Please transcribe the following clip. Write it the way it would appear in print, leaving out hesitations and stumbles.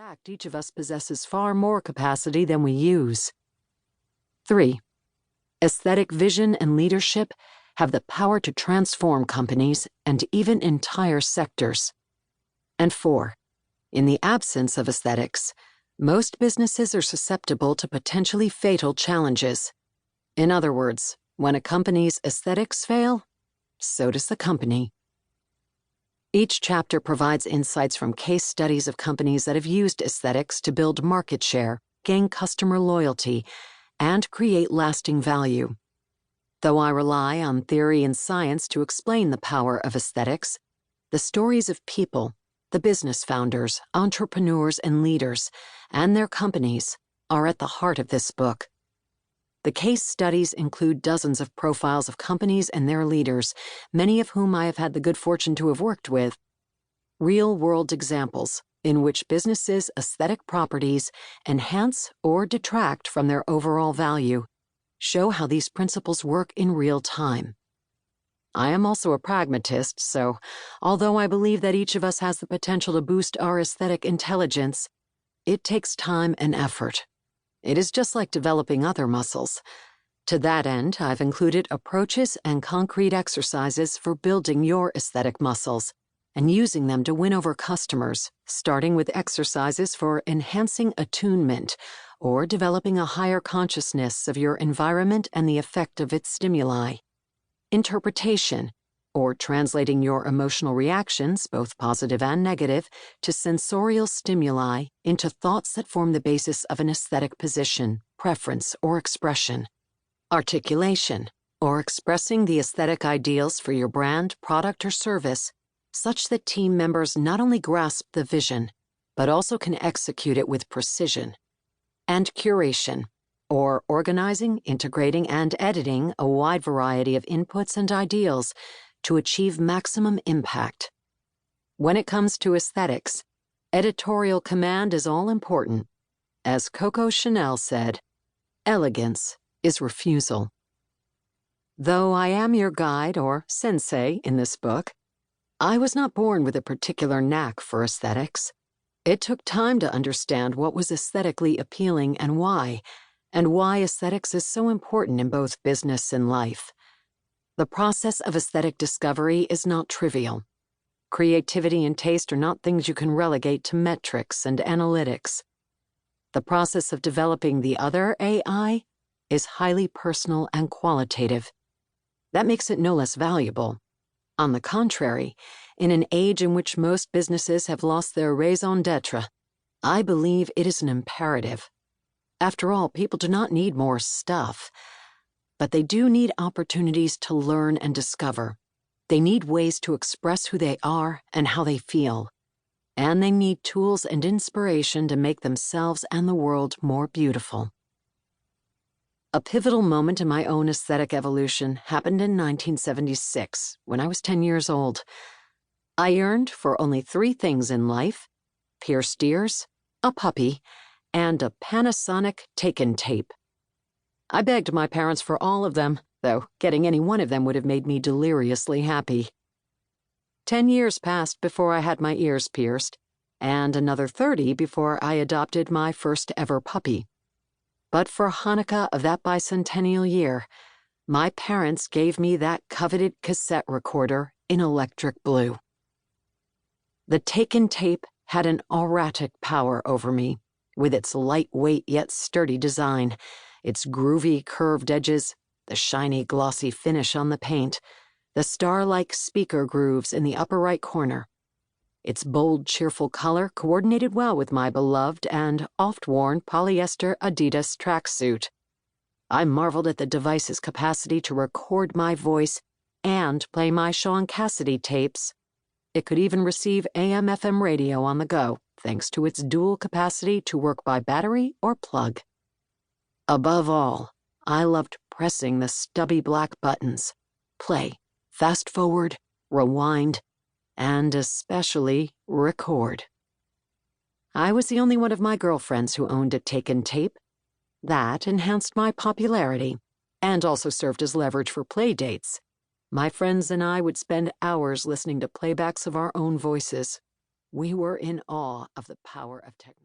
fact, each of us possesses far more capacity than we use. 3. Aesthetic vision and leadership have the power to transform companies and even entire sectors. And 4. In the absence of aesthetics, most businesses are susceptible to potentially fatal challenges. In other words, when a company's aesthetics fail, so does the company. Each chapter provides insights from case studies of companies that have used aesthetics to build market share, gain customer loyalty, and create lasting value. Though I rely on theory and science to explain the power of aesthetics, the stories of people, the business founders, entrepreneurs, and leaders, and their companies are at the heart of this book. The case studies include dozens of profiles of companies and their leaders, many of whom I have had the good fortune to have worked with. Real-world examples in which businesses' aesthetic properties enhance or detract from their overall value show how these principles work in real time. I am also a pragmatist, so although I believe that each of us has the potential to boost our aesthetic intelligence, it takes time and effort. It is just like developing other muscles. To that end, I've included approaches and concrete exercises for building your aesthetic muscles and using them to win over customers, starting with exercises for enhancing attunement or developing a higher consciousness of your environment and the effect of its stimuli. Interpretation, or translating your emotional reactions, both positive and negative, to sensorial stimuli into thoughts that form the basis of an aesthetic position, preference, or expression. Articulation, or expressing the aesthetic ideals for your brand, product, or service, such that team members not only grasp the vision, but also can execute it with precision. And curation, or organizing, integrating, and editing a wide variety of inputs and ideals to achieve maximum impact. When it comes to aesthetics, editorial command is all important. As Coco Chanel said, elegance is refusal. Though I am your guide or sensei in this book, I was not born with a particular knack for aesthetics. It took time to understand what was aesthetically appealing and why aesthetics is so important in both business and life. The process of aesthetic discovery is not trivial. Creativity and taste are not things you can relegate to metrics and analytics. The process of developing the other AI is highly personal and qualitative. That makes it no less valuable. On the contrary, in an age in which most businesses have lost their raison d'etre, I believe it is an imperative. After all, people do not need more stuff, but they do need opportunities to learn and discover. They need ways to express who they are and how they feel. And they need tools and inspiration to make themselves and the world more beautiful. A pivotal moment in my own aesthetic evolution happened in 1976, when I was 10 years old. I yearned for only 3 things in life: pierced ears, a puppy, and a Panasonic take-in tape. I begged my parents for all of them, though getting any one of them would have made me deliriously happy. 10 years passed before I had my ears pierced, and another 30 before I adopted my first ever puppy. But for Hanukkah of that bicentennial year, my parents gave me that coveted cassette recorder in electric blue. The take-in tape had an auratic power over me, with its lightweight yet sturdy design, its groovy curved edges, the shiny glossy finish on the paint, the star-like speaker grooves in the upper right corner. Its bold, cheerful color coordinated well with my beloved and oft-worn polyester Adidas tracksuit. I marveled at the device's capacity to record my voice and play my Sean Cassidy tapes. It could even receive AM/FM radio on the go, thanks to its dual capacity to work by battery or plug. Above all, I loved pressing the stubby black buttons: play, fast forward, rewind, and especially record. I was the only one of my girlfriends who owned a take-in tape. That enhanced my popularity, and also served as leverage for play dates. My friends and I would spend hours listening to playbacks of our own voices. We were in awe of the power of technology.